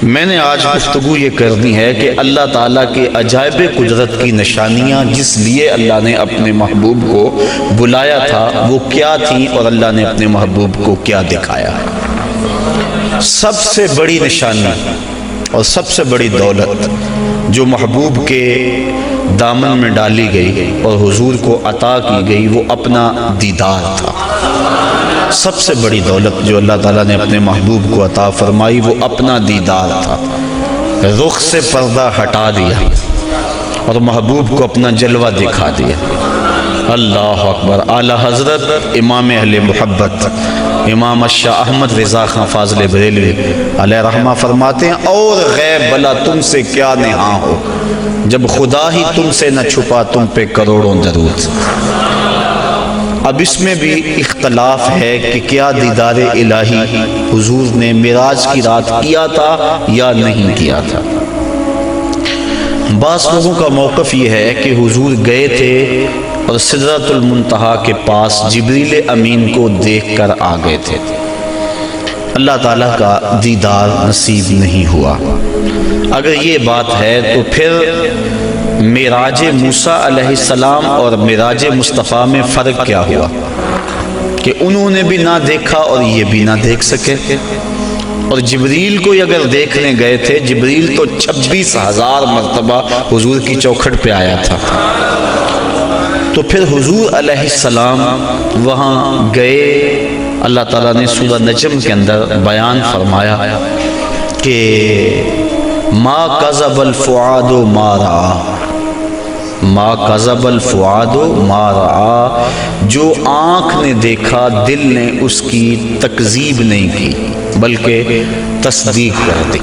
میں نے آج گفتگو یہ کرنی ہے کہ اللہ تعالیٰ کے عجائب قدرت کی نشانیاں جس لیے اللہ نے اپنے محبوب کو بلایا تھا وہ کیا تھیں اور اللہ نے اپنے محبوب کو کیا دکھایا۔ سب سے بڑی نشانی اور سب سے بڑی دولت جو محبوب کے دامن میں ڈالی گئی اور حضور کو عطا کی گئی وہ اپنا دیدار تھا۔ سب سے بڑی دولت جو اللہ تعالیٰ نے اپنے محبوب کو عطا فرمائی وہ اپنا دیدار تھا۔ رخ سے پردہ ہٹا دیا اور محبوب کو اپنا جلوہ دکھا دیا۔ اللہ اکبر۔ اعلی حضرت امام اہل محبت امام شاہ احمد رضا خان فاضل بریلوی علیہ رحمہ فرماتے ہیں، اور غیب بلا تم سے کیا نہاں ہو، جب خدا ہی تم سے نہ چھپا تم پہ کروڑوں درود۔ اب اس میں بھی اختلاف ہے کہ کیا دیدار الہی حضور نے معراج کی رات کیا تھا یا نہیں کیا تھا۔ بعض لوگوں کا موقف یہ ہے کہ حضور گئے تھے اور سدرۃ المنتہا کے پاس جبریل امین کو دیکھ کر آ گئے تھے، اللہ تعالیٰ کا دیدار نصیب نہیں ہوا۔ اگر یہ بات ہے تو پھر معراج موسیٰ علیہ السلام اور معراج مصطفیٰ میں فرق کیا ہوا کہ انہوں نے بھی نہ دیکھا اور یہ بھی نہ دیکھ سکے؟ اور جبریل کو اگر دیکھنے گئے تھے، جبریل تو 26,000 مرتبہ حضور کی چوکھٹ پہ آیا تھا، تو پھر حضور علیہ السلام وہاں گئے۔ اللہ تعالیٰ نے سورہ نجم کے اندر بیان فرمایا کہ ما کذب الفؤاد ما رأى، ما کذب الفؤاد ما رأى، جو آنکھ نے دیکھا دل نے اس کی تکذیب نہیں کی بلکہ تصدیق کر دی۔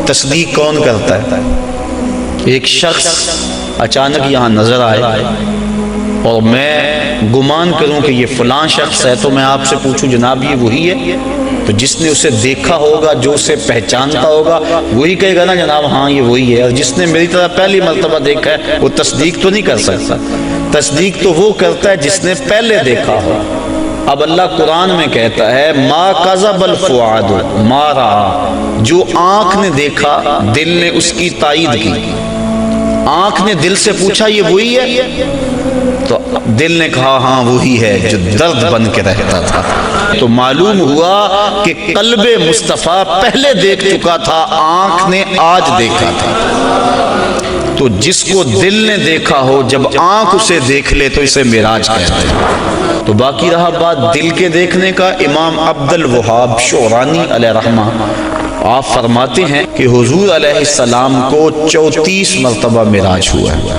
تصدیق کون کرتا ہے؟ ایک شخص اچانک یہاں نظر آئے اور میں گمان کروں کہ یہ فلاں شخص ہے، تو میں آپ سے پوچھوں جناب یہ وہی ہے؟ تو جس نے اسے دیکھا ہوگا، جو اسے پہچانتا ہوگا، وہی کہے گا نا جناب ہاں یہ وہی ہے۔ اور جس نے میری طرح پہلی مرتبہ دیکھا ہے وہ تصدیق تو نہیں کر سکتا۔ تصدیق تو وہ کرتا ہے جس نے پہلے دیکھا ہو۔ اب اللہ قرآن میں کہتا ہے ما کذب الفؤاد ما رأى، جو آنکھ نے دیکھا دل نے اس کی تائید کی۔ آنکھ نے دل سے پوچھا یہ وہی ہے، تو دل نے کہا ہاں وہی ہے جو درد بن کے رہتا تھا۔ تو معلوم ہوا کہ قلب مصطفیٰ پہلے دیکھ چکا تھا، آنکھ نے آج دیکھا تھا۔ تو جس کو دل نے دیکھا ہو جب آنکھ اسے دیکھ لے تو اسے معراج کہتے ہیں۔ تو باقی رہا بات دل کے دیکھنے کا، امام عبد الوہاب شعرانی علیہ رحمہ آپ فرماتے ہیں کہ حضور علیہ السلام کو 34 مرتبہ معراج ہوا ہے۔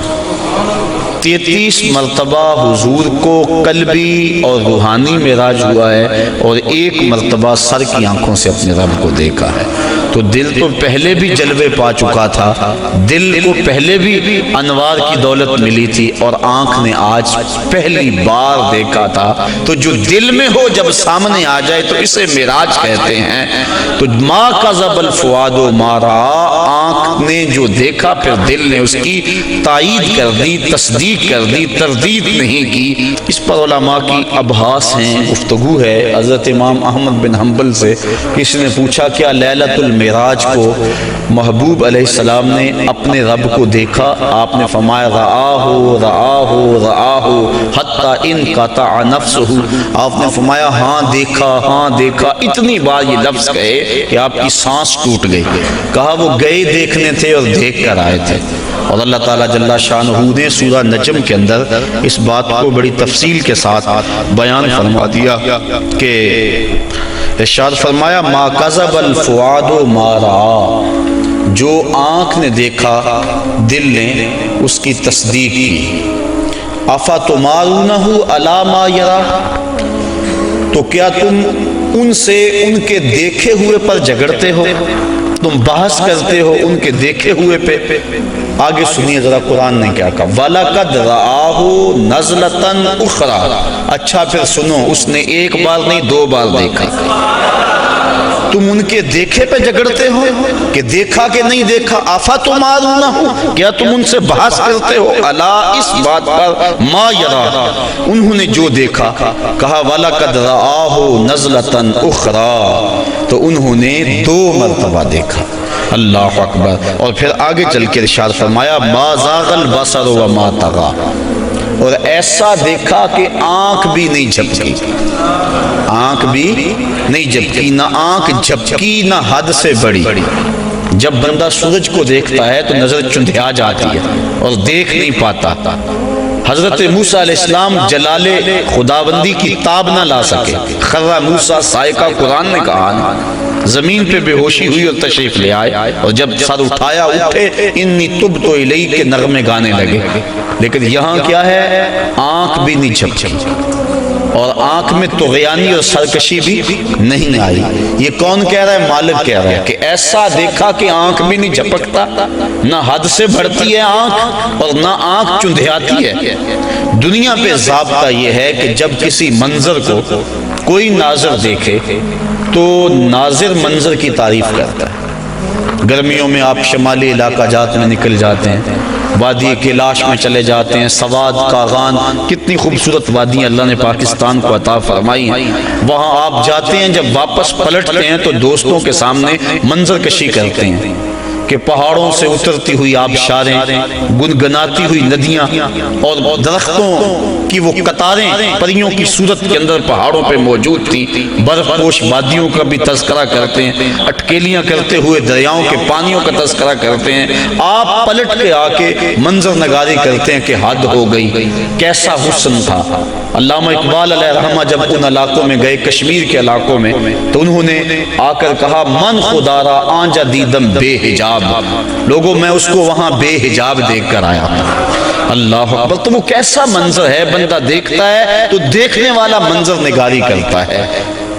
33 مرتبہ حضور کو قلبی اور روحانی معراج ہوا ہے اور 1 مرتبہ سر کی آنکھوں سے اپنے رب کو دیکھا ہے۔ تو دل تو پہلے بھی جلوے پا چکا تھا، دل کو پہلے بھی انوار کی دولت ملی تھی، اور آنکھ نے آج پہلی بار دیکھا تھا۔ تو جو دل میں ہو جب سامنے آ جائے تو اسے معراج کہتے ہیں۔ تو ما کذب الفؤاد ما رأى، آنکھ نے جو دیکھا پھر دل نے اس کی تائید کر دی، تصدیق کر دی، تردید نہیں کی۔ اس پر علماء کی ابحاث ہیں، گفتگو ہے۔ حضرت امام احمد بن حنبل سے کسی نے پوچھا کیا لیلۃ المعراج کو محبوب علیہ السلام نے اپنے رب کو دیکھا؟ آپ نے فرمایا رآہ رآہ رآہ حتی انقطع نفسہ، آپ نے فرمایا ہاں دیکھا ہاں دیکھا، اتنی بار یہ لفظ کہے کہ آپ کی سانس ٹوٹ گئی۔ کہا وہ گئے دیکھنے تھے اور دیکھ کر آئے تھے۔ اور اللہ تعالیٰ جل شانہ نے سورہ نجم کے اندر اس بات کو بڑی تفصیل کے ساتھ بیان فرما دیا کہ ارشاد فرمایا ما کذب الفؤاد ما رأى، جو آنکھ نے دیکھا دل نے اس کی تصدیق کی۔ افتمارونہ علی ما یری، تو کیا تم ان سے ان کے دیکھے ہوئے پر جھگڑتے ہو، تم بحث کرتے ہو ان کے دیکھے ہوئے پہ؟ آگے سنیے ذرا قرآن نے کیا کہا، وَلَقَدْ رَآهُ نَزْلَةً أُخْرَى، اچھا پھر سنو، اس نے ایک بار نہیں 2 بار دیکھا۔ تم ان کے دیکھے پہ جھگڑتے ہو کہ دیکھا کہ نہیں دیکھا؟ افتمارونہ، کیا تم ان سے بحث کرتے ہو؟ الا، اس بات پر، ما یرا، انہوں نے جو دیکھا، کہا وَلَقَدْ رَآهُ نَزْلَةً أُخْرَى، تو انہوں نے 2 مرتبہ دیکھا۔ اللہ اکبر۔ اور پھر آگے چل کے ارشاد فرمایا مَا زَاغَ الْبَصَرُ وَمَا طَغَىٰ، اور ایسا دیکھا کہ آنکھ بھی نہیں جھپکی، آنکھ بھی نہیں جھپکی، نہ آنکھ جھپکی نہ حد سے بڑی۔ جب بندہ سورج کو دیکھتا ہے تو نظر چندھیا جاتی ہے اور دیکھ نہیں پاتا۔ حضرت موسیٰ علیہ السلام جلال خداوندی کی تاب نہ لا سکے، خرّ موسیٰ صاعقہ، قرآن نے کہا، زمین پہ بے ہوشی ہوئی اور تشریف لے آئے، اور جب سر اٹھایا اٹھے، انی تبت الیک کے نغمے گانے لگے۔ لیکن یہاں کیا ہے؟ آنکھ بھی نہیں جھپکی، اور آنکھ میں طغیانی اور سرکشی بھی نہیں آئی۔ یہ کون کہہ رہا ہے؟ مالک کہہ رہا ہے کہ ایسا دیکھا کہ آنکھ بھی نہیں جھپکتا، نہ حد سے بڑھتی ہے آنکھ اور نہ آنکھ چندھیاتی ہے۔ دنیا پہ ضابطہ یہ ہے کہ جب کسی منظر کو کوئی ناظر دیکھے تو ناظر منظر کی تعریف کرتا ہے۔ گرمیوں میں آپ شمالی علاقہ جات میں نکل جاتے ہیں، وادی کیلاش میں چلے جاتے ہیں، سواد، کاغان، کتنی خوبصورت وادیاں اللہ نے پاکستان کو عطا فرمائی ہیں۔ وہاں آپ جاتے ہیں، جب واپس پلٹتے ہیں تو دوستوں کے سامنے منظر کشی کرتے ہیں کہ پہاڑوں سے اترتی ہوئی آبشاریں، گنگناتی ہوئی ندیاں، اور درختوں کی وہ قطاریں پریوں کی صورت کے اندر پہاڑوں پہ موجود تھیں۔ برف پوش وادیوں کا بھی تذکرہ کرتے ہیں، اٹکیلیاں کرتے ہوئے دریاؤں کے پانیوں کا تذکرہ کرتے ہیں۔ آپ پلٹ کے آ کے منظر نگاری کرتے ہیں کہ حد ہو گئی، کیسا حسن تھا۔ علامہ اقبال علیہ رحمہ جب ان علاقوں میں گئے، کشمیر کے علاقوں میں، تو انہوں نے آ کر کہا من خدارا آنجا دیدم بے حجاب، لوگوں میں اس کو وہاں بے حجاب دیکھ کر آیا۔ اللہ اکبر۔ تو وہ کیسا منظر ہے، بندہ دیکھتا ہے تو دیکھنے والا منظر نگاری کرتا ہے۔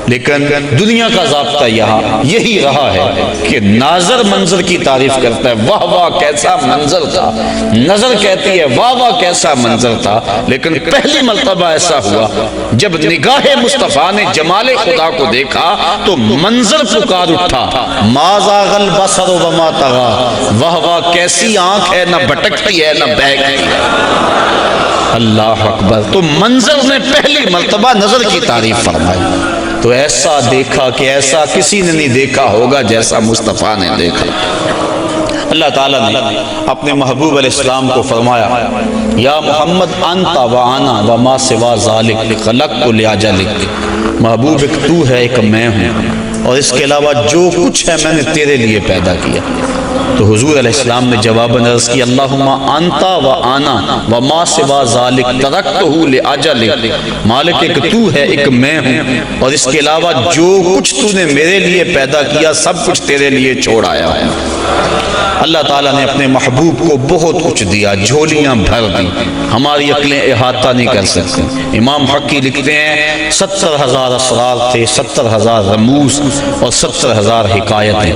لیکن دنیا کا ضابطہ یہاں یہی رہا ہے کہ ناظر منظر کی تعریف کرتا ہے، واہ واہ کیسا منظر تھا، نظر کہتی ہے واہ واہ کیسا منظر تھا۔ لیکن پہلی مرتبہ ایسا ہوا جب نگاہ مصطفیٰ نے جمال خدا کو دیکھا تو منظر پکار اٹھا، ما زاغ البصر وما طغیٰ، واہ واہ کیسی آنکھ ہے، نہ بھٹکتی ہے نہ بہکتی ہے۔ اللہ اکبر۔ تو منظر نے پہلی مرتبہ نظر کی تعریف فرمائی۔ تو ایسا دیکھا کہ ایسا کسی نے نہیں دیکھا ہوگا جیسا مصطفیٰ نے دیکھا۔ اللہ تعالیٰ نے اپنے محبوب علیہ السلام کو فرمایا یا محمد انت و انا و ما سوا ذالک خلقت لاجلک، محبوب ایک تو ہے ایک میں ہوں، اور اس کے علاوہ جو کچھ ہے میں نے تیرے لیے پیدا کیا۔ تو حضور علیہ السلام نے جواباً عرض کی اللہم انت و انا و ما سوا ذالک ترکتہ لاجلک، مالک ایک تو ہے ایک میں ہوں، اور اس کے علاوہ جو کچھ تو نے میرے لیے پیدا کیا سب کچھ تیرے لیے چھوڑ آیا ہوں۔ اللہ تعالیٰ نے اپنے محبوب کو بہت کچھ دیا، جھولیاں بھر دی، ہماری عقلیں احاطہ نہیں کر سکتی۔ امام حقی لکھتے ہیں 70,000 اسرار تھے، 70,000 رموز اور 70,000 حکایتیں،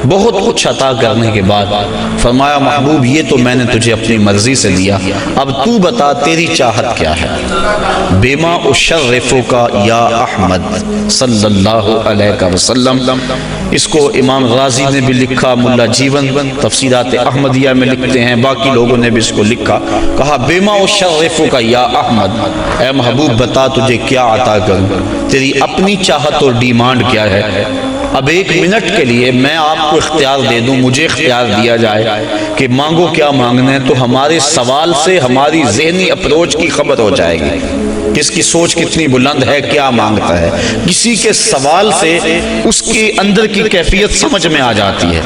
بہت کچھ عطا کرنے کے بعد فرمایا محبوب یہ تو میں نے تجھے اپنی مرضی سے دیا، اب تو بتا تیری چاہت کیا ہے۔ بما اشرفک یا احمد صلی اللہ علیہ وسلم، اس کو امام غازی نے بھی لکھا، ملا جیون تفسیرات احمدیہ میں لکھتے ہیں، باقی لوگوں نے بھی اس کو لکھا، کہا بما اشرفک یا احمد، اے محبوب بتا تجھے کیا عطا کروں، تیری اپنی چاہت اور ڈیمانڈ کیا ہے۔ اب 1 منٹ کے لیے میں آپ کو اختیار دے دوں، مجھے اختیار دیا جائے کہ مانگو کیا مانگنا ہے، تو ہمارے سوال سے ہماری ذہنی اپروچ کی خبر ہو جائے گی، کس کی سوچ کتنی بلند ہے، کیا مانگتا ہے۔ کسی کے سوال سے اس کے اندر کی کیفیت سمجھ میں آ جاتی ہے۔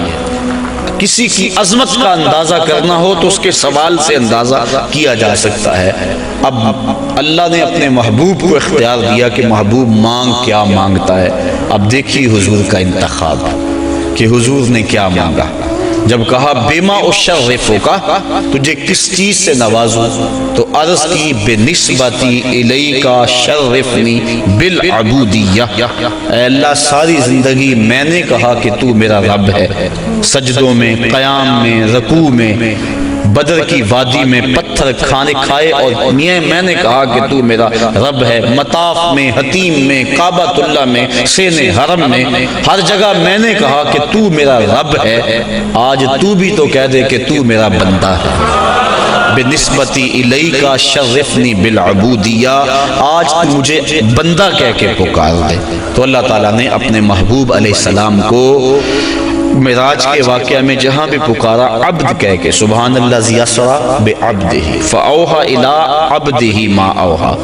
کسی کی عظمت کا اندازہ کرنا ہو تو اس کے سوال سے اندازہ کیا جا سکتا ہے۔ اب اللہ نے اپنے محبوب کو اختیار دیا کہ محبوب مانگ کیا مانگتا ہے۔ اب دیکھیے حضور کا انتخاب کہ حضور نے کیا مانگا۔ جب کہا بما اشرفک، تجھے کس چیز سے نوازوں، تو عرض کی بنسبتی الیک شرفنی بالعبودیہ، اے اللہ ساری زندگی میں نے کہا کہ تو میرا رب ہے، سجدوں میں، قیام میں، رکوع میں، بدر کی وادی میں پتھر کھانے کھائے اور میں نے کہا کہ تو میرا رب ہے، مطاف میں، حتیم میں، کعبۃ اللہ میں، سین حرم میں، ہر جگہ میں نے کہا کہ تو میرا رب ہے۔ آج تو بھی تو کہہ دے کہ تو میرا بندہ ہے۔ بنسبتی الیک شرفنی بالعبودیہ، آج تو مجھے بندہ کہہ کے پکار دے۔ تو اللہ تعالیٰ نے اپنے محبوب علیہ السلام کو معراج کے واقعہ میں جہاں بھی پکارا عبد کہہ کے، سبحان الذی اسریٰ بعبدہ فاوحی الی عبدہ ما اوحی،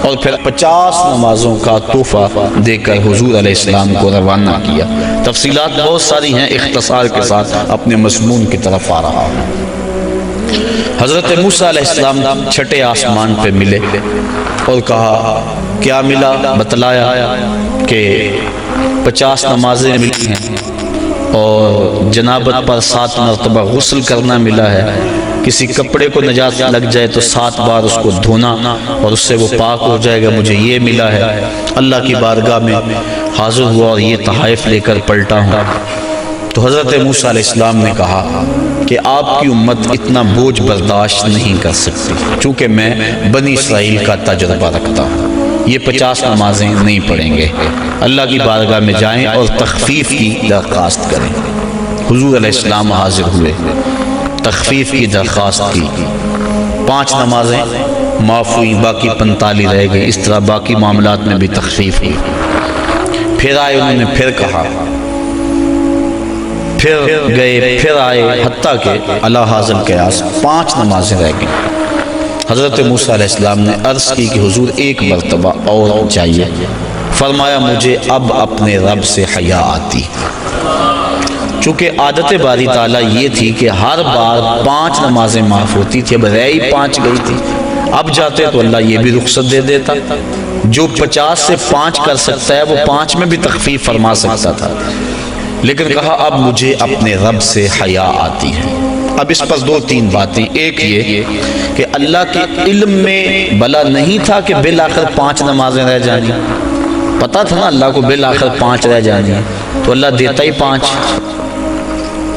اور پھر 50 نمازوں کا تحفہ دے کر حضور علیہ السلام کو روانہ کیا۔ تفصیلات بہت ساری ہیں، اختصار کے ساتھ اپنے مضمون کی طرف آ رہا ہوں۔ حضرت موسیٰ علیہ السلام چھٹے آسمان پہ ملے اور کہا کیا ملا؟ بتلایا کہ 50 نمازیں ملی ہیں اور جنابت پر 7 مرتبہ غسل کرنا ملا ہے، کسی کپڑے کو نجاست لگ جائے تو 7 بار اس کو دھونا اور اس سے وہ پاک ہو جائے گا، مجھے یہ ملا ہے۔ اللہ کی بارگاہ میں حاضر ہوا اور یہ تحائف لے کر پلٹا ہوں۔ تو حضرت موسیٰ علیہ السلام نے کہا کہ آپ کی امت اتنا بوجھ برداشت نہیں کر سکتی، چونکہ میں بنی اسرائیل کا تجربہ رکھتا ہوں، یہ 50 نمازیں نہیں پڑھیں گے۔ اللہ کی بارگاہ میں جائیں اور تخفیف کی درخواست کریں۔ حضور علیہ السلام حاضر ہوئے، تخفیف کی درخواست کی، 5 نمازیں معاف ہوئی، باقی 45 رہ گئی۔ اس طرح باقی معاملات میں بھی تخفیف ہوئی۔ پھر آئے، انہوں نے پھر کہا، پھر گئے، پھر آئے، حتیٰ کہ علی حاضر قیاس 5 نمازیں رہ گئیں۔ حضرت موسیٰ علیہ السلام نے عرض کی کہ حضور ایک مرتبہ اور چاہیے۔ فرمایا مجھے اب اپنے رب سے حیا آتی، چونکہ عادت باری تعالیٰ یہ تھی کہ ہر بار 5 نمازیں معاف ہوتی تھی، اب رہ ہی 5 گئی تھی۔ اب جاتے تو اللہ یہ بھی رخصت دے دیتا، جو 50 سے 5 کر سکتا ہے وہ 5 میں بھی تخفیف فرما سکتا تھا، لیکن کہا اب مجھے اپنے رب سے حیا آتی ہے۔ اب اس پر 2-3 باتیں۔ ایک یہ کہ اللہ کے علم میں بلا نہیں تھا کہ بالآخر 5 نمازیں رہ جانی، پتہ تھا نا اللہ کو بالآخر 5 رہ جانی، تو اللہ دیتا ہی 5۔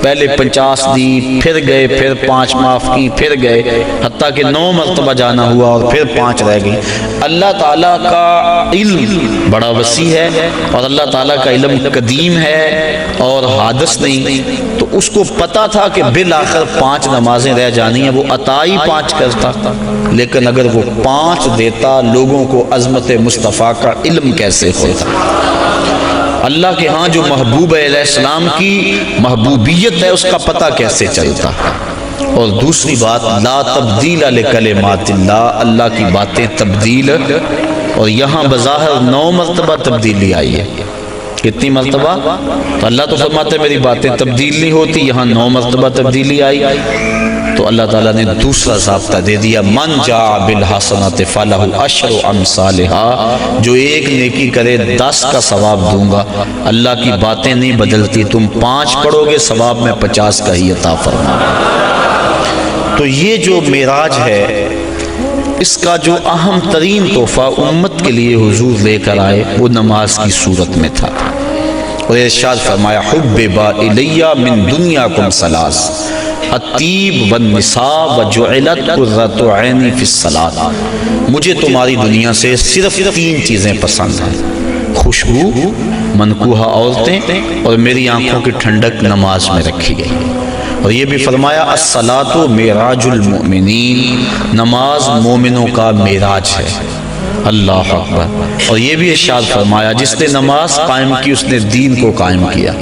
پہلے 50 دی، پھر گئے، پھر 5 معاف کی، پھر گئے، حتیٰ کہ 9 مرتبہ جانا ہوا اور پھر 5 رہ گئی۔ اللہ تعالیٰ کا علم بڑا وسیع ہے اور اللہ تعالیٰ کا علم قدیم ہے اور حادث نہیں، تو اس کو پتا تھا کہ بالآخر 5 نمازیں رہ جانی ہیں، وہ عطا ہی 5 کرتا۔ لیکن اگر وہ 5 دیتا، لوگوں کو عظمت مصطفیٰ کا علم کیسے ہوتا؟ اللہ کے ہاں جو محبوب علیہ السلام کی محبوبیت ہے اس کا پتہ کیسے چلتا؟ اور دوسری بات، لا تبدیل لکلمات اللہ، اللہ کی باتیں تبدیل، اور یہاں بظاہر 9 مرتبہ تبدیلی آئی ہے۔ کتنی مرتبہ؟ تو اللہ تو فرماتے میری باتیں تبدیل نہیں ہوتی، یہاں 9 مرتبہ تبدیلی آئی۔ تو اللہ تعالیٰ نے دوسرا ضابطہ دے دیا، من جاء بالحسنۃ فلہ عشر امثالھا، جو ایک نیکی کرے 10 کا ثواب دوں گا۔ اللہ کی باتیں نہیں بدلتی، تم 5 پڑھو گے ثواب میں 50 کا ہی عطا فرما۔ تو یہ جو معراج ہے، اس کا جو اہم ترین تحفہ امت کے لیے حضور لے کر آئے وہ نماز کی صورت میں تھا، اور ارشاد فرمایا حبب الی من دنیاکم ثلاث الطیب والنساء وجعلت قرۃ عینی فی الصلاۃ، مجھے تمہاری دنیا سے صرف 3 چیزیں پسند ہیں، خوشبو، منکوحہ عورتیں، اور میری آنکھوں کی ٹھنڈک نماز میں رکھی گئی۔ اور یہ بھی فرمایا الصلاۃ معراج المؤمنین، نماز مومنوں کا معراج ہے۔ اللہ اکبر۔ اور یہ بھی ارشاد فرمایا جس نے نماز قائم کی اس نے دین کو قائم کیا،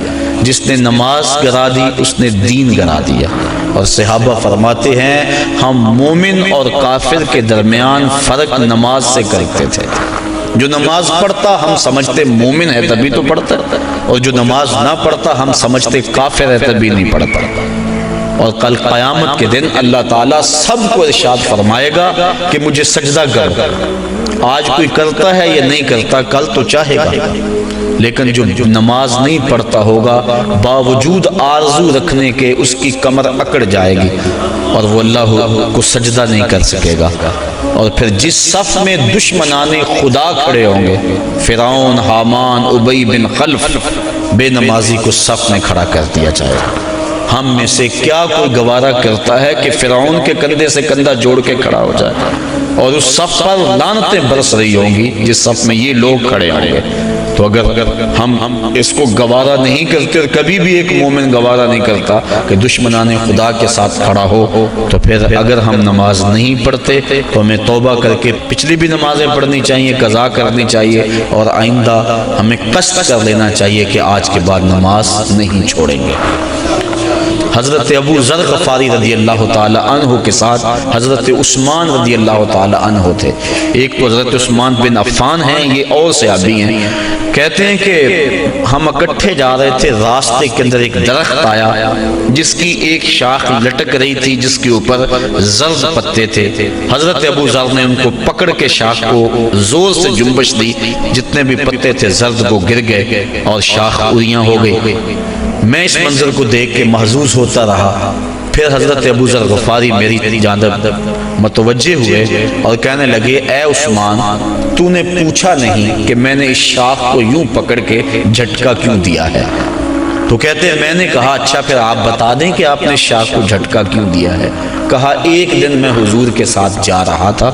جس نے نماز گرا دی اس نے دین گرا دیا۔ اور صحابہ فرماتے ہیں ہم مومن اور کافر کے درمیان فرق نماز سے کرتے تھے، جو نماز پڑھتا ہم سمجھتے مومن ہے تبھی تو پڑھتا، اور جو نماز نہ پڑھتا ہم سمجھتے کافر ہے تبھی نہیں پڑھتا۔ اور کل قیامت کے دن اللہ تعالیٰ سب کو ارشاد فرمائے گا کہ مجھے سجدہ کرو۔ آج کوئی کرتا ہے یا نہیں کرتا، کل تو چاہے گا، لیکن جو نماز نہیں پڑھتا ہوگا باوجود آرزو رکھنے کے اس کی کمر اکڑ جائے گی اور وہ اللہ کو سجدہ نہیں کر سکے گا۔ اور پھر جس صف میں دشمنان خدا کھڑے ہوں گے، فرعون، حامان، ابی بن خلف، بے نمازی کو صف میں کھڑا کر دیا جائے گا۔ ہم میں سے کیا کوئی گوارا کرتا ہے کہ فرعون کے کندھے سے کندھا جوڑ کے کھڑا ہو جائے اور اس صف پر لعنتیں برس رہی ہوں گی جس صف میں یہ لوگ کھڑے ہوں گے؟ تو اگر ہم اس کو گوارا نہیں کرتے، کبھی بھی ایک مومن گوارا نہیں کرتا کہ دشمنان خدا کے ساتھ کھڑا ہو، تو پھر اگر ہم نماز نہیں پڑھتے تو ہمیں توبہ کر کے پچھلی بھی نمازیں پڑھنی چاہیے، قضا کرنی چاہیے، اور آئندہ ہمیں قصد کر لینا چاہیے کہ آج کے بعد نماز نہیں چھوڑیں گے۔ حضرت ابو ذر غفاری رضی اللہ تعالی عنہ کے ساتھ حضرت عثمان رضی اللہ تعالی عنہ تھے۔ ایک تو حضرت عثمان بن عفان ہیں، یہ اور صحابی ہیں۔ کہتے ہیں کہ ہم اکٹھے جا رہے تھے، راستے کے اندر ایک درخت آیا جس کی ایک شاخ لٹک رہی تھی جس کے اوپر زرد پتے تھے۔ حضرت ابو ذر نے ان کو پکڑ کے شاخ کو زور سے جنبش دی، جتنے بھی پتے تھے زرد وہ گر گئے اور شاخ اریاں ہو گئی۔ میں اس منظر کو دیکھ کے محظوظ ہوتا رہا۔ پھر حضرت ابو ذر غفاری میری جانب متوجہ ہوئے اور کہنے لگے، اے عثمان، تو نے پوچھا نہیں کہ میں نے اس شاخ کو یوں پکڑ کے جھٹکا کیوں دیا ہے؟ تو کہتے ہیں میں نے کہا اچھا پھر آپ بتا دیں کہ آپ نے شاخ کو جھٹکا کیوں دیا ہے؟ کہا ایک دن میں حضور کے ساتھ جا رہا تھا،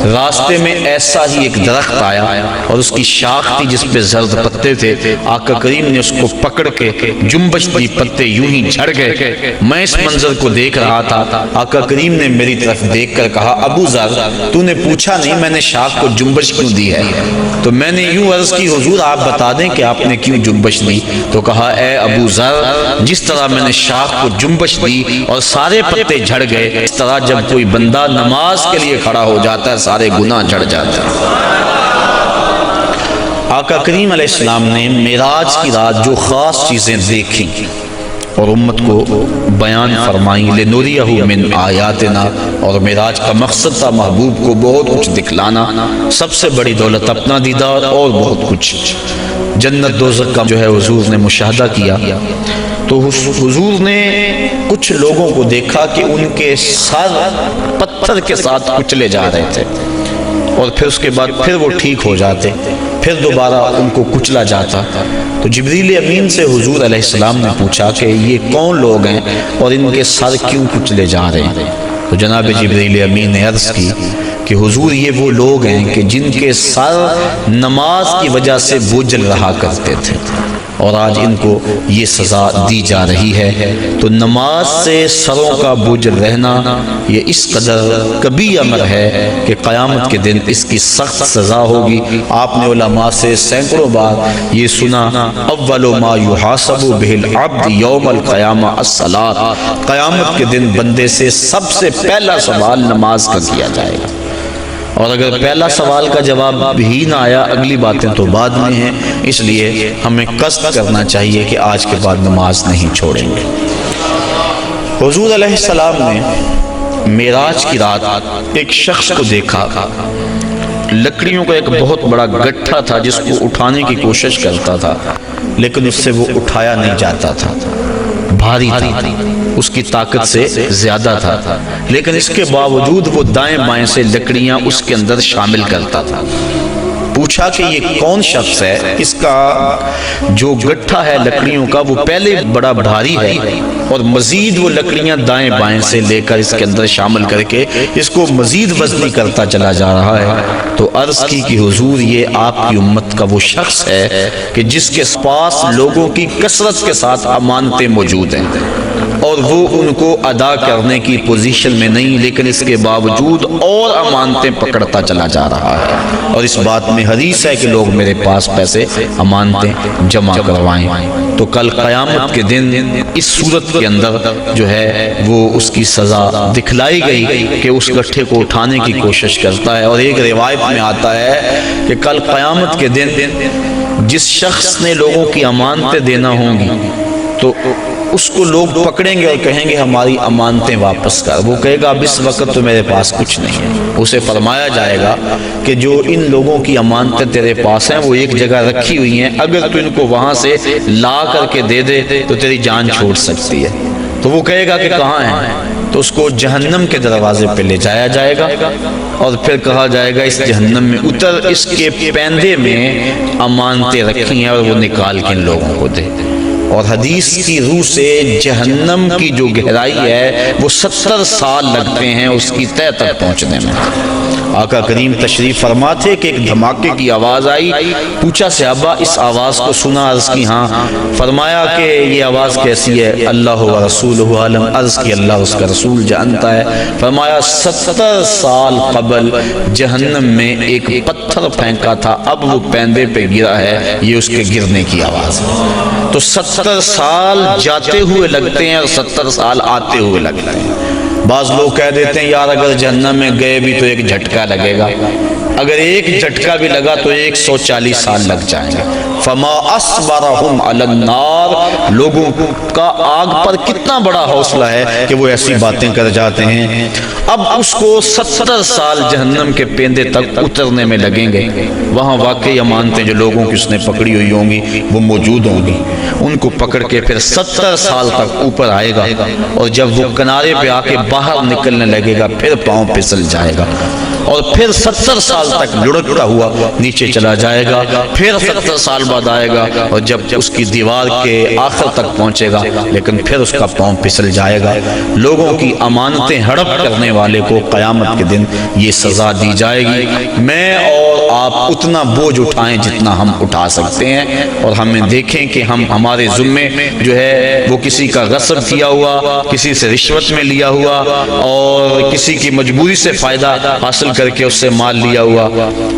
راستے میں ایسا ہی ایک درخت آیا اور اس کی شاخ تھی جس پہ زرد پتے تھے، آقا کریم نے اس کو پکڑ کے جنبش دی، پتے یوں ہی جھڑ گئے۔ میں اس منظر کو دیکھ رہا تھا، آقا کریم نے میری طرف دیکھ کر کہا، ابو ذر تو نے پوچھا نہیں میں نے شاخ کو جنبش کیوں دی ہے؟ تو میں نے یوں عرض کی، حضور آپ بتا دیں کہ آپ نے کیوں جنبش دی؟ تو کہا اے ابو ذر، جس طرح میں نے شاخ کو جنبش دی اور سارے پتے جھڑ گئے، اس طرح جب کوئی بندہ نماز کے لیے کھڑا ہو جاتا ہے سارے گناہ جھڑ جاتے ہیں۔ آقا کریم علیہ السلام نے معراج کی رات جو خاص چیزیں دیکھیں اور امت کو بیان فرمائیں، لِنُرِيَهُ مِنْ آیَاتِنَا، اور معراج کا مقصد تھا محبوب کو بہت کچھ دکھلانا، سب سے بڑی دولت اپنا دیدار اور بہت کچھ، جنت دوزخ کا جو ہے حضور نے مشاہدہ کیا۔ تو حضور نے کچھ لوگوں کو دیکھا کہ ان کے سر پتھر کے ساتھ کچلے جا رہے تھے اور پھر اس کے بعد پھر وہ ٹھیک ہو جاتے، پھر دوبارہ ان کو کچلا جاتا۔ تو جبریل امین سے حضور علیہ السلام نے پوچھا کہ یہ کون لوگ ہیں اور ان کے سر کیوں کچلے جا رہے ہیں؟ تو جناب جبریل امین نے عرض کی کہ حضور یہ وہ لوگ ہیں کہ جن کے سر نماز کی وجہ سے بوجھل رہا کرتے تھے اور آج ان کو یہ سزا دی جا رہی ہے۔ تو نماز سے سروں کا بوجھل رہنا یہ اس قدر کبھی امر ہے کہ قیامت کے دن اس کی سخت سزا ہوگی۔ آپ نے علماء سے سینکڑوں بار یہ سنا، اول ما یحاسب بہ العبد یوم القیامہ الصلاۃ، قیامت کے دن بندے سے سب سے پہلا سوال نماز کا کیا جائے گا، اور اگر پہلا سوال کا جواب ہی نہ آیا اگلی باتیں تو بعد میں ہیں، اس لیے ہمیں قصد کرنا چاہیے کہ آج کے بعد نماز نہیں چھوڑیں گے۔ حضور علیہ السلام نے معراج کی رات ایک شخص کو دیکھا، لکڑیوں کا ایک بہت بڑا گٹھا تھا جس کو اٹھانے کی کوشش کرتا تھا لیکن اس سے وہ اٹھایا نہیں جاتا تھا، بھاری تھا، اس کی طاقت سے زیادہ تھا، لیکن اس کے باوجود وہ دائیں بائیں سے لکڑیاں اس کے اندر شامل کرتا تھا۔ پوچھا کہ یہ کون شخص ہے؟ اس کا جو گٹھا ہے لکڑیوں کا وہ پہلے بڑا بھاری ہے اور مزید وہ لکڑیاں دائیں بائیں سے لے کر اس کے اندر شامل کر کے اس کو مزید وزنی کرتا چلا جا رہا ہے۔ تو عرض کی کہ حضور یہ آپ کی امت کا وہ شخص ہے کہ جس کے پاس لوگوں کی کثرت کے ساتھ امانتیں موجود ہیں اور وہ ان کو ادا کرنے کی پوزیشن میں نہیں، لیکن اس کے باوجود اور امانتیں پکڑتا چلا جا رہا ہے، اور اس بات میں حدیث ہے کہ لوگ میرے پاس پیسے امانتیں جمع کروائیں۔ تو کل قیامت کے دن اس صورت کے اندر جو ہے وہ اس کی سزا دکھلائی گئی کہ اس گٹھے کو اٹھانے کی کوشش کرتا ہے، اور ایک روایت میں آتا ہے کہ کل قیامت کے دن جس شخص نے لوگوں کی امانتیں دینا ہوں گی تو اس کو لوگ پکڑیں گے اور کہیں گے ہماری امانتیں واپس کر، وہ کہے گا اب اس وقت تو میرے پاس کچھ نہیں ہے۔ اسے فرمایا جائے گا کہ جو ان لوگوں کی امانتیں تیرے پاس ہیں وہ ایک جگہ رکھی ہوئی ہیں، اگر تو ان کو وہاں سے لا کر کے دے دے تو تیری جان چھوٹ سکتی ہے۔ تو وہ کہے گا کہ کہاں ہیں؟ تو اس کو جہنم کے دروازے پہ لے جایا جائے گا اور پھر کہا جائے گا اس جہنم میں اتر، اس کے پیندے میں امانتیں رکھی ہیں اور وہ نکال کے ان لوگوں کو دے۔ اور حدیث کی روح سے جہنم کی جو گہرائی ہے وہ 70 سال لگتے ہیں اس کی تہہ تک پہنچنے میں۔ آقا کریم تشریف فرما تھے کہ ایک دھماکے کی آواز آئی، پوچھا صحابہ اس آواز کو سنا؟ عرض کی ہاں۔ فرمایا کہ یہ آواز کیسی ہے؟ اللہ و رسولہ عالم۔ عرض کی اللہ اس کا رسول جانتا ہے۔ فرمایا 70 سال قبل جہنم میں ایک پتھر پھینکا تھا، اب وہ پیندے پہ گرا ہے، یہ اس کے گرنے کی آواز ہے۔ تو 70 سال جاتے ہوئے لگتے ہیں اور 70 سال آتے ہوئے لگتے ہیں۔ بعض لوگ کہہ دیتے ہیں یار اگر جہنم میں گئے بھی تو ایک جھٹکا لگے گا، اگر ایک جھٹکا بھی لگا تو 140 سال لگ جائیں گے۔ فما اصبرہم علی النار، لوگوں کا آگ پر کتنا بڑا حوصلہ ہے کہ وہ ایسی باتیں کر جاتے ہیں۔ اب اس کو 70 سال جہنم کے پیندے تک اترنے میں لگیں گے۔ وہاں واقعی مانتے جو لوگوں کی اس نے پکڑی ہوئی ہوں گی وہ موجود ہوں گی، ان کو پکڑ کے پھر 70 سال تک اوپر آئے گا، اور جب وہ کنارے پہ آ کے باہر نکلنے لگے گا پھر پاؤں پھسل جائے گا، اور پھر 70 سال تک لڑکتا ہوا نیچے چلا جائے گا، پھر 70 سال بعد آئے گا، اور جب اس کی دیوار کے آخر تک پہنچے گا لیکن پھر اس کا پاؤں پھسل جائے گا۔ لوگوں کی امانتیں ہڑپ کرنے والے کو قیامت کے دن یہ سزا دی جائے گی۔ میں اور آپ اتنا بوجھ اٹھائیں جتنا ہم اٹھا سکتے ہیں، اور ہمیں دیکھیں کہ ہم ہمارے ذمے جو ہے وہ کسی کا غصب کیا ہوا، کسی سے رشوت میں لیا ہوا، اور کسی کی مجبوری سے فائدہ حاصل کر کے اس سے مال لیا ہوا،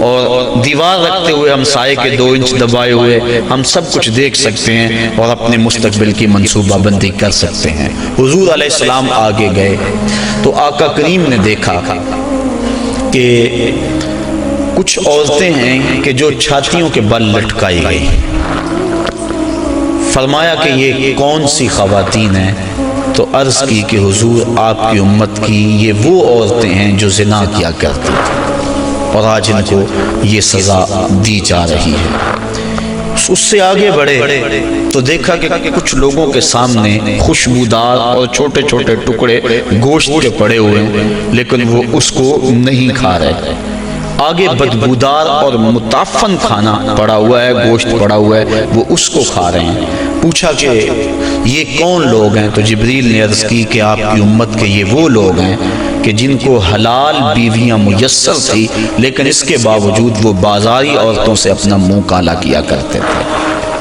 اور دیوار رکھتے ہوئے ہم سائے کے 2 انچ دبائے ہوئے ہم سب کچھ دیکھ سکتے ہیں اور اپنے مستقبل کی منصوبہ بندی کر سکتے ہیں۔ حضور علیہ السلام آگے گئے تو آقا کریم نے دیکھا کہ کچھ عورتیں ہیں کہ جو چھاتیوں کے بل لٹکائی گئی۔ فرمایا کہ یہ کون سی خواتین ہیں؟ تو عرض کی کہ حضور آپ کی امت کی یہ وہ عورتیں ہیں جو زنا کیا کرتی تھیں، اور آج ان کو یہ سزا دی جا رہی ہے۔ اس سے آگے بڑھے تو دیکھا کہ کچھ لوگوں کے سامنے خوشبودار اور چھوٹے چھوٹے ٹکڑے گوشت کے پڑے ہوئے ہیں، لیکن وہ اس کو نہیں کھا رہے۔ آگے بدبودار اور متعفن کھانا پڑا ہوا ہے، گوشت پڑا ہوا ہے، وہ اس کو کھا رہے ہیں۔ پوچھا کہ یہ کون لوگ ہیں؟ تو جبریل نے عرض کی کہ آپ کی امت کے یہ وہ لوگ ہیں کہ جن کو حلال بیویاں میسر تھی، لیکن اس کے باوجود وہ بازاری عورتوں سے اپنا منہ کالا کیا کرتے تھے۔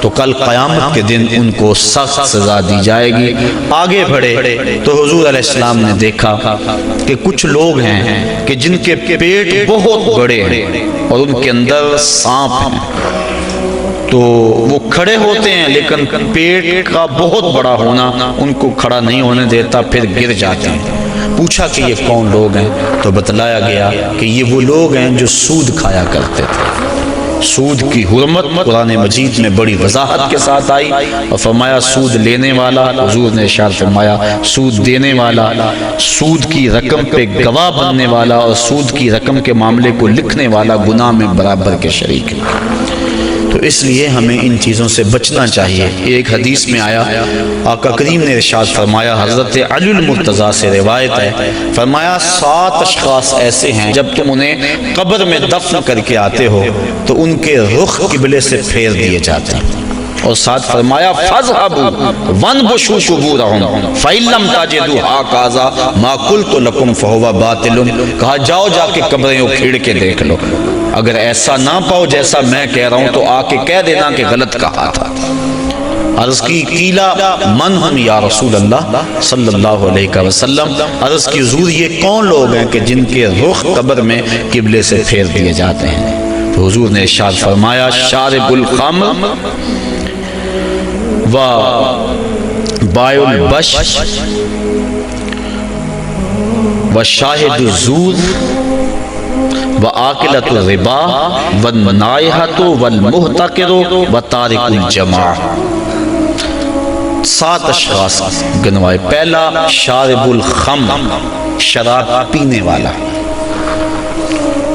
تو کل قیامت کے دن ان کو سخت سزا دی جائے گی۔ آگے بڑھے تو حضور علیہ السلام نے دیکھا کہ کچھ لوگ ہیں کہ جن کے پیٹ بہت بڑے ہیں اور ان کے اندر سانپ ہیں، تو وہ کھڑے ہوتے ہیں لیکن پیٹ کا بہت بڑا ہونا ان کو کھڑا نہیں ہونے دیتا، پھر گر جاتے ہیں۔ پوچھا کہ یہ کون لوگ ہیں؟ تو بتلایا گیا کہ یہ وہ لوگ ہیں جو سود کھایا کرتے تھے۔ سود کی حرمت قرآن مجید میں بڑی وضاحت کے ساتھ آئی، اور فرمایا سود لینے والا، حضور نے ارشاد فرمایا سود دینے والا، سود کی رقم پہ گواہ بننے والا اور سود کی رقم کے معاملے کو لکھنے والا گناہ میں برابر کے شریک ہے۔ تو اس لیے ہمیں ان چیزوں سے بچنا چاہیے۔ ایک حدیث میں آیا، آقا کریم نے ارشاد فرمایا، حضرت علی المرتضیٰ سے روایت ہے، فرمایا 7 اشخاص ایسے ہیں جب تم انہیں قبر میں دفن کر کے آتے ہو تو ان کے رخ قبلے سے پھیر دیے جاتے ہیں، اور ساتھ فرمایا فَاذْهَبُوا وَانْبُشُوا قُبُورَهُمْ فَإِن لَّمْ تَجِدُوا هَٰكَذَا مَا قُلْتُ لَكُمْ فَهُوَ بَاطِلٌ، کہا جاؤ جا کے قبریں اکھیڑ کے دیکھ لو، اگر ایسا نہ پاؤ جیسا میں کہہ رہا ہوں تو آ کے کہہ دینا کہ غلط کہا تھا۔ عرض کی قیلا من ہم یا رسول اللہ صلی اللہ علیہ وسلم، عرض کی حضور یہ کون لوگ ہیں کہ جن کے رخ قبر میں قبلے سے پھیر دیے جاتے ہیں؟ تو حضور نے ارشاد فرمایا شارب الخمر و بائع البش و شاہد الزور وآکلۃ الربا والنائحۃ والمحتکر وتارک الجماع۔ 7 اشخاص گنوائے۔ پہلا شارب الخمر، شراب پینے والا۔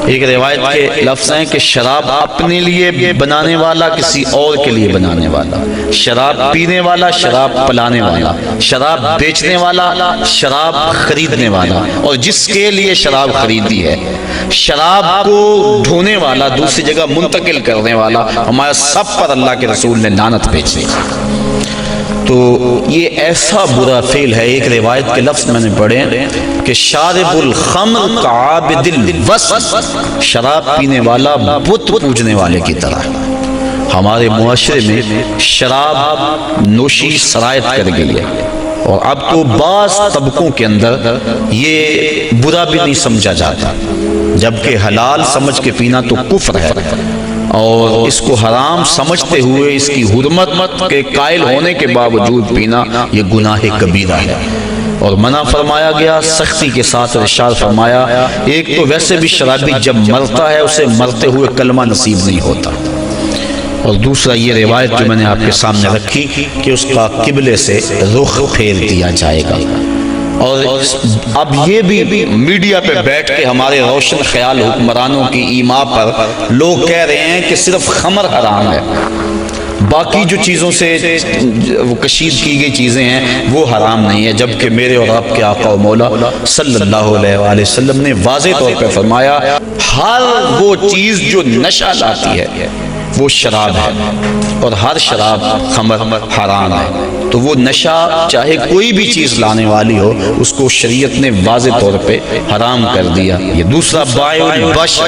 ایک روایت کے لفظ ہیں کہ شراب اپنے لیے بنانے والا، کسی اور کے لیے بنانے والا، شراب پینے والا، شراب پلانے والا، شراب بیچنے والا، شراب خریدنے والا، اور جس کے لیے شراب خریدی ہے، شراب کو ڈھونے والا، دوسری جگہ منتقل کرنے والا، ہمارا سب پر اللہ کے رسول نے لعنت بھیجی۔ تو یہ ایسا برا فعل ہے. ایک روایت کے لفظ میں نے پڑھے کہ شارب الخمر کعابد الوثن، شراب پینے والا بت پوجنے والے کی طرح. ہمارے معاشرے میں شراب نوشی سرایت کر گئی ہے، اور اب تو بعض طبقوں کے اندر یہ برا بھی نہیں سمجھا جاتا، جبکہ حلال سمجھ کے پینا تو کفر ہے، اور اس کو حرام سمجھتے ہوئے اس کی حرمت کے قائل ہونے کے باوجود پینا یہ گناہ کبیرہ ہے، اور منع فرمایا گیا سختی کے ساتھ. ارشاد فرمایا ایک تو ویسے بھی شرابی جب مرتا ہے اسے مرتے ہوئے کلمہ نصیب نہیں ہوتا، اور دوسرا یہ روایت جو میں نے آپ کے سامنے رکھی کہ اس کا قبلے سے رخ پھیر دیا جائے گا. اور اب یہ بھی میڈیا پہ بیٹھ کے ہمارے روشن خیال حکمرانوں کی ایما پر لوگ کہہ رہے ہیں کہ صرف خمر حرام ہے، باقی جو چیزوں سے کشید کی گئی چیزیں ہیں وہ حرام نہیں ہے، جبکہ میرے اور آپ کے آقا و مولا صلی اللہ علیہ وآلہ وسلم نے واضح طور پہ فرمایا ہر وہ چیز جو نشہ لاتی ہے وہ شراب ہے، اور ہر شراب خمر حرام ہے. تو وہ نشہ چاہے کوئی بھی چیز لانے والی ہو اس کو شریعت نے واضح طور پہ حرام کر دیا. یہ دوسرا بائع البش،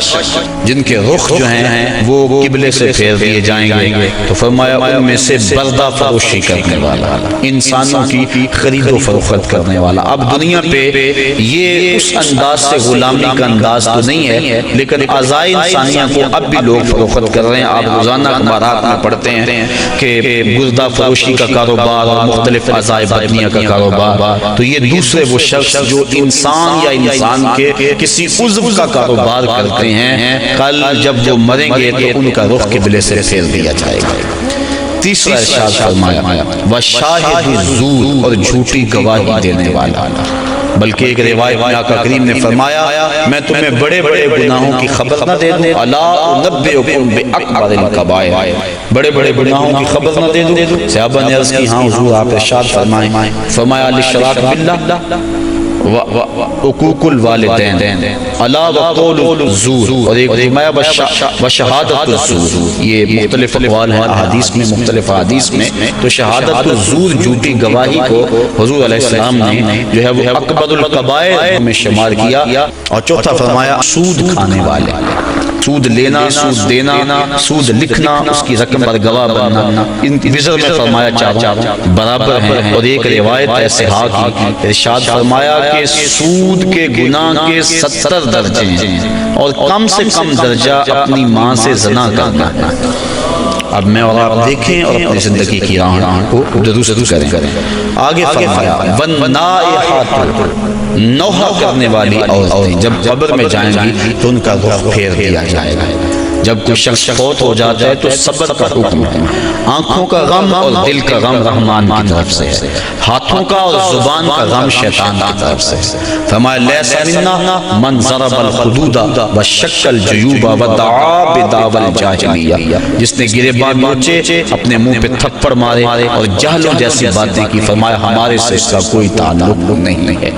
جن کے رخ جو ہیں وہ قبلے سے پھیر دیے جائیں گے، تو فرمایا ان میں سے بردہ فروشی کرنے والا، انسانوں کی خرید و فروخت کرنے والا. اب دنیا پہ یہ اس انداز سے غلامی کا انداز تو نہیں ہے، لیکن اعضائے انسانیہ کو اب بھی لوگ فروخت کر رہے ہیں. آپ روزانہ اخبارات میں پڑھتے ہیں کہ گردہ فروشی کا کاروبار اور مختلف اعضائے بدنیہ کا کاروبار. تو یہ دوسرے وہ شخص جو انسان یا انسان کے کسی عضو کا کاروبار کرتے ہیں، کل جب وہ مریں گے تو ان کا رخ قبلے سے پھیر دیا جائے گا. تیسرا ارشاد فرمایا وشاہد الزور، اور جھوٹی گواہی دینے والا. بلکہ ایک روایت میں آقا کریم نے فرمایا میں تمہیں بڑے بڑے گناہوں کی خبر نہ دے دوں، الا انبئکم باکبر الکبائر، بڑے بڑے گناہوں کی خبر نہ دے دوں. صحابہ نے عرض کی ہاں حضور آپ ارشاد فرمائیں. فرمایا الاشراک باللہ وعقوق الوالدین الا وقول الزور، اور ایک فرمایا وشہادت الزور. یہ مختلف اقوال ہیں احادیث میں، مختلف احادیث میں. تو شہادت الزور جھوٹی گواہی کو حضور علیہ السلام نے جو ہے وہ اکبر الکبائر میں شمار کیا. اور چوتھا فرمایا سود کھانے والے، سود لینا، سود دینا، سود لکھنا، اس کی رقم پر گواہ بننا، ان وزر میں فرمایا چاروں برابر ہیں. اور ایک روایت ہے صحاح کی، ارشاد فرمایا کہ سود کے گناہ کے 70 درجے ہیں، اور کم سے کم درجہ اپنی ماں سے زنا کرنا ہے. اب میں اور آپ دیکھیں اور اپنی زندگی کی راہ کو درست کریں. آگے فرمایا وَالنَّائِحَاتُ، نوحہ کرنے والی عورتیں جب قبر میں جائیں گی تو ان کا رخ پھیر دیا جائے گا. جب کوئی شخص فوت ہو جاتا ہے تو صبر کا حکم ہے. آنکھوں کا غم اور دل کا غم رحمان کی طرف سے ہے، ہاتھوں کا اور زبان کا غم شیطان کی طرف سے. فرمایا لیس منا من ضرب الخدود وشق الجیوب ودعا بدعوی الجاہلیہ، جس نے گریبان نوچے، اپنے منہ پہ تھپڑ مارے اور جہلوں جیسی باتیں کی. فرمایا ہمارے سے اس کا کوئی تعلق نہیں ہے.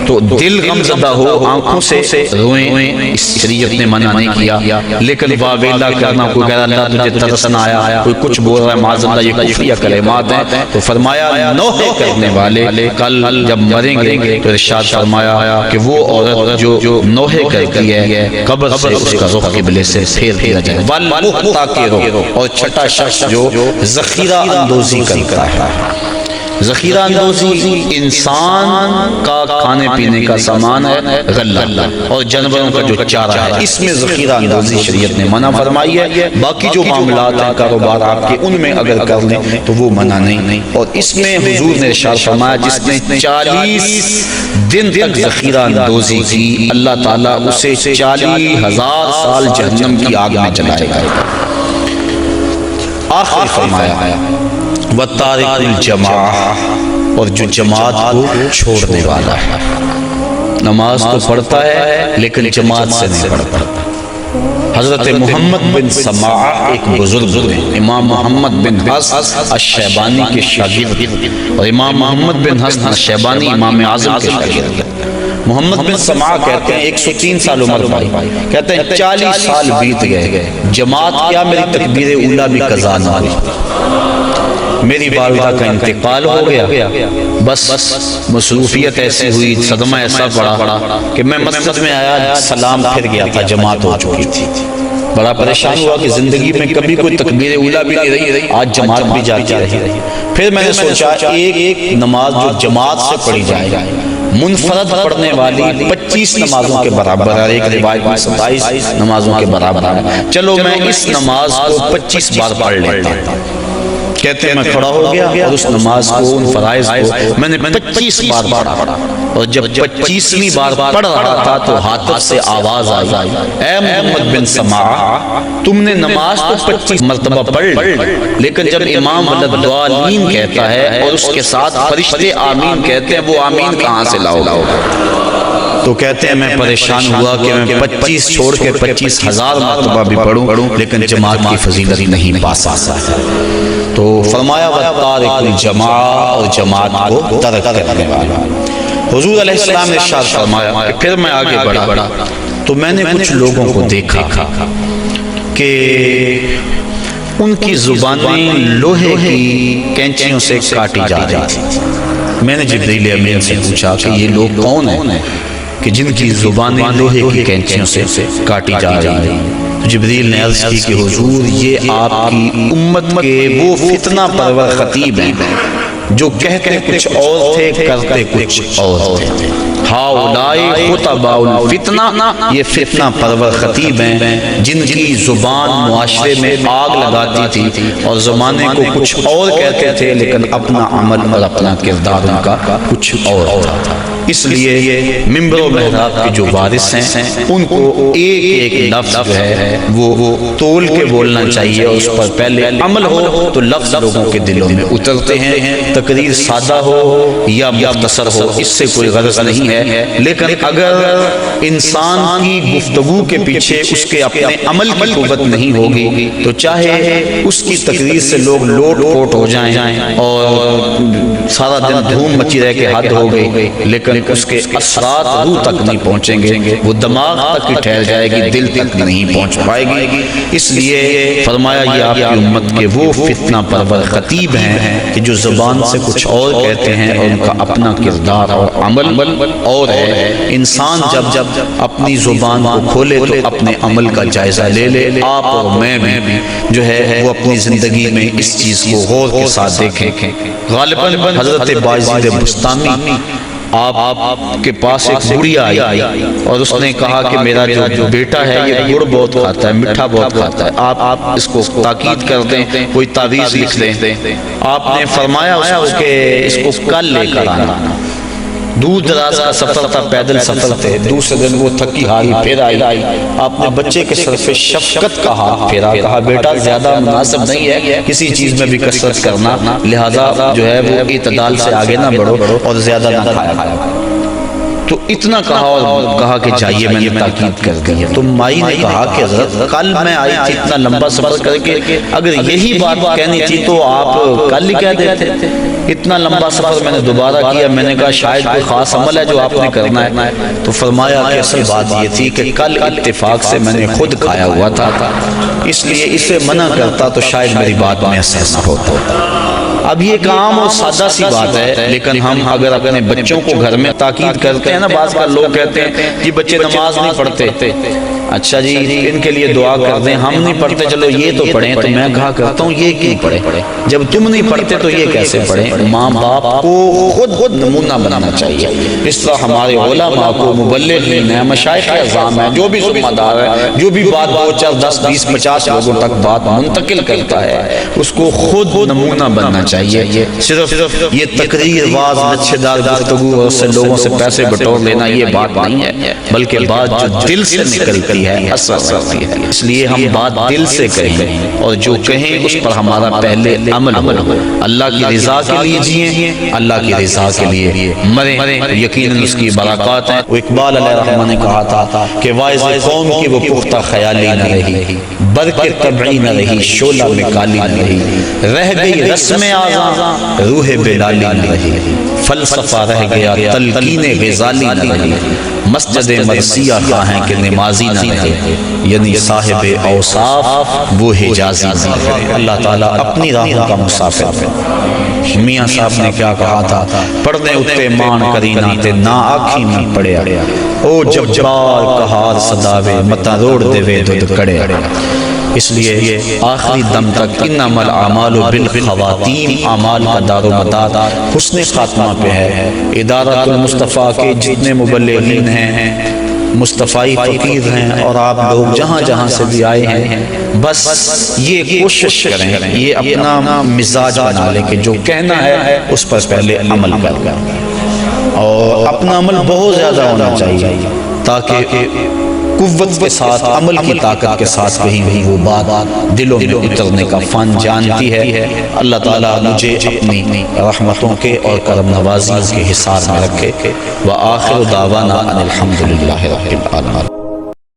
تو دل غم زدہ ہو، آنکھوں سے روئیں، اس شریعت نے منع نہیں کیا. لیکن واویلا کرنا، کوئی کہہ رہا اللہ تجھے ترس نہ آیا، کوئی کچھ بول رہا ہے معاذ اللہ، یہ کفریہ کلمات ہیں. تو فرمایا نوحے کرنے والے کل جب مریں گے تو ارشاد فرمایا کہ وہ عورت جو نوحے کرتی ہے قبر سے اس کا رخ قبلے سے پھیر دیا جائے. والمحتکر، اور چھٹا شخص جو ذخیرہ اندوزی کرتا ہے. ذخیرہ اندوزی انسان کا کھانے پینے کا سامان ہے، غلہ، اور جانوروں کا جو چارہ ہے، اس میں ذخیرہ اندوزی شریعت نے منع فرمائی ہے. باقی جو معاملات ہیں کاروبار آپ کے، ان میں اگر کر لیں تو وہ منع نہیں. اور اس میں حضور نے ارشاد فرمایا جس نے 40 دن تک ذخیرہ اندوزی کی اللہ تعالیٰ اسے 40,000 سال جہنم کی آگ میں جلائے گا. آخر فرمایا وَتَارِكُ الْجَمَاعَةِ، اور جو جماعت کو چھوڑنے والا ہے. نماز تو پڑھتا ہے لیکن جماعت سے نہیں پڑھتا. حضرت محمد بن سماع ایک بزرگ ہیں، امام محمد بن حسن الشیبانی کے شاگرد، اور امام محمد بن حسن الشیبانی امام اعظم کے شاگرد. محمد بن سماع کہتے ہیں 103 سال عمر پائی، کہتے ہیں 40 سال بیت گئے، جماعت کیا میری تکبیر اولیٰ بھی قضا نہ ہوئی. میری والدہ کا انتقال ہو گیا، بس مصروفیت ایسی ہوئی، صدمہ ایسا پڑا کہ میں مسجد میں آیا، سلام پھر گیا تھا، جماعت ہو چکی تھی۔ بڑا پریشان ہوا کہ زندگی میں کبھی کوئی تکبیر اولیٰ بھی نہیں رہی، آج جماعت بھی جاتی رہی۔ پھر میں نے سوچا ایک نماز جو جماعت سے پڑھی جائے، منفرد پڑھنے والی 25 نمازوں کے برابر ہے، ایک روایت میں 27 نمازوں کے برابر ہے، چلو میں اس نماز کو 25 بار پڑھ لیتا ہوں۔ کہتے ہیں میں کھڑا ہو گیا اور اس نماز کو، ان فرائض کو میں نے 25 بار پڑھا، اور جب 25ویں بار پڑھ رہا تھا تو حاطب سے آواز آئی، اے محمد بن سماع، تم نے نماز تو 25 مرتبہ پڑھ لی، لیکن جب امام ولدالدالین کہتا ہے اور اس کے ساتھ فرشتے آمین کہتے ہیں، وہ آمین کہاں سے لاؤ گا؟ تو کہتے ہیں میں پریشان ہوا کہ میں 25 چھوڑ کے 25,000 مرتبہ بھی پڑھوں لیکن جماعت کی فضیلت نہیں پا سکتا۔ تو فرمایا وَتَارِكُ الْجَمَاعَ، اور جماعت کو ترک کرنے والا۔ حضور علیہ السلام نے ارشاد فرمایا کہ پھر میں آگے بڑھا تو میں نے کچھ لوگوں کو دیکھا کہ ان کی زبانیں لوہے کی کینچیوں سے کاٹی جا رہی تھی۔ میں نے جبریل امین سے پوچھا کہ یہ لوگ کون ہیں کہ جن کی زبانیں لوہے کی کینچیوں سے کاٹی جا رہی ہیں؟ جبریل نے عرض کی کہ حضور یہ آپ کی امت کے وہ فتنہ پرور خطیب ہیں جو کہتے کچھ اور تھے کرتے کچھ اور تھے۔ ہاؤلائی خطباء الفتنہ، یہ فتنہ پرور خطیب ہیں جن کی زبان معاشرے میں آگ لگاتی تھی اور زمانے کو کچھ اور کہتے تھے لیکن اپنا عمل اور اپنا کردار ان کا کچھ اور تھا۔ اس لیے ممبر و محراب کے جو وارث ہیں ان کو ایک ایک لفظ جو ہے وہ تول کے بولنا چاہیے، اور اس پر پہلے عمل ہو تو لفظ لوگوں کے دلوں میں اترتے ہیں۔ تقریر سادہ ہو یا مختصر ہو اس سے کوئی غرض نہیں ہے، لیکن اگر انسان کی گفتگو کے پیچھے اس کے اپنے عمل کی قوت نہیں ہوگی تو چاہے اس کی تقریر سے لوگ لوٹ پوٹ ہو جائیں اور سارا دن دھوم مچی رہ کے حد ہو گئی، لیکن اس کے اثرات روح تک نہیں پہنچیں گے، وہ دماغ تک ہی ٹھہر جائے گی، دل تک نہیں پہنچ پائے گی۔ اس لیے فرمایا یہ آپ کی امت کے وہ فتنہ پرور خطیب ہیں کہ جو زبان سے کچھ اور کہتے ہیں اور ان کا اپنا کردار اور عمل اور ہے۔ انسان جب اپنی زبان کو کھولے تو اپنے عمل کا جائزہ لے لے۔ آپ اور میں بھی جو ہے وہ اپنی زندگی میں اس چیز کو غور کے ساتھ دیکھیں۔ غالباً حضرت بایزید بستامی آپ کے پاس ایک بڑھیا آئی اور اس نے کہا کہ میرا جو بیٹا ہے یہ گڑ بہت کھاتا ہے، میٹھا بہت کھاتا ہے، آپ اس کو تاکید کر دیں، کوئی تعویذ لکھ دیں۔ آپ نے فرمایا اس کو کہ اس کو کل لے کر آنا۔ دور دراز کا سفر تھا، پیدل سفر تھے، دوسرے دن وہ تھکی ہاری پھر آئی۔ آپ نے بچے کے سر پہ شفقت کا ہاتھ پھیرا، کہا بیٹا زیادہ مناسب نہیں ہے کسی چیز میں بھی کثرت کرنا، لہذا جو ہے وہ اعتدال سے آگے نہ بڑھو اور زیادہ نہ کھایا۔ تو اتنا کہا اور کہا کہ جائیے، میں نے تاکید کر دی ہے۔ تو مائی نے کہا کہ حضرت کل میں آئی تھی اتنا لمبا سفر کر کے، اگر یہی بات کہنی تھی تو آپ کل ہی کہہ دیتے، اتنا لمبا سفر میں نے دوبارہ کیا۔ میں نے کہا شاید کوئی خاص عمل ہے جو آپ نے کرنا ہے، تو فرمایا کہ اصل بات یہ تھی کہ کل اتفاق سے میں نے خود کھایا ہوا تھا، اس لیے اسے منع کرتا تو شاید میری بات میں اثر نہ ہوتا۔ اب یہ ایک عام اور سادہ سی بات ہے، لیکن ہم اگر اپنے بچوں کو گھر میں تاکید کرتے ہیں نا، بعض کا لوگ کہتے ہیں جی بچے نماز نہیں پڑھتے، اچھا جی ان کے لیے دعا کر دیں، ہم نہیں پڑھتے چلو یہ تو پڑھیں، تو میں کہا کرتا ہوں یہ کیوں پڑھیں؟ جب تم نہیں پڑھتے تو یہ کیسے پڑھیں؟ ماں باپ کو خود نمونہ بنانا چاہیے، اس طرح ہمارے علماء کو، مبلغین ہیں، مشائخ اعظام ہیں، جو بھی ذمہ دار ہے، جو بھی بات 2 4 10 20 50 لوگوں تک بات منتقل کرتا ہے، اس کو خود نمونہ بننا چاہیے۔ صرف یہ تقریر، واز، لچھے دار گفتگو اور سے لوگوں سے پیسے بٹور لینا یہ بات نہیں ہے، بلکہ بات جو دل سے نکلتی ہے اثر کرتی ہے۔ اس لیے ہم بات دل سے کہیں اور جو کہیں اس پر ہمارا پہلے عمل ہو۔ اللہ کی رضا کے لیے جئیں، اللہ کی رضا کے لیے مریں، یقیناً اس کی برکات ہیں۔ وہ اقبال علیہ رحمہ نے کہا تھا کہ واعظ قوم کی وہ پختہ خیالی نہ رہی، برق طبعی نہ رہی، شعلہ میں کالی نہ رہی، رہ گئی رسم آزاں، روح بلالی نہ رہی، فلسفہ رہ گیا، تلقین غزالی نہ رہی، مسجد مرثیہ خواہیں کہ نمازی نہ رہے، یعنی صاحب اوصاف وہ حجازی نہ رہے۔ اللہ تعالیٰ اپنی راہوں کا مسافر ہے۔ میاں صاحب نے کیا کہا تھا، پڑھنے اتے مان کرینا تے نا آکھی میں پڑیا، او جبار کہار صداوے متا روڑ دے وے دودھ کڑے۔ اس لیے آخری دم تک انما الاعمال بالخواتیم، اعمال کا دار و مدار حسن خاتمہ پہ ہے۔ ادارۃ المصطفیٰ کے جتنے مبلغین ہیں مصطفی فقیر ہیں، اور آپ لوگ جہاں جہاں سے بھی آئے ہیں، بس یہ کوشش کریں، یہ اپنا مزاج بنا لیں کہ جو کہنا ہے اس پر پہلے عمل کریں، اور اپنا عمل بہت زیادہ ہونا چاہیے تاکہ قوت کے ساتھ، عمل کی طاقت کے ساتھ کہیں بھی وہ بات دلوں میں اترنے کا فن جانتی ہے۔ اللہ تعالیٰ مجھے اپنی رحمتوں کے اور کرم نوازیوں کے حصار میں رکھے۔ وآخر دعوانا ان الحمدللہ رب العالمین۔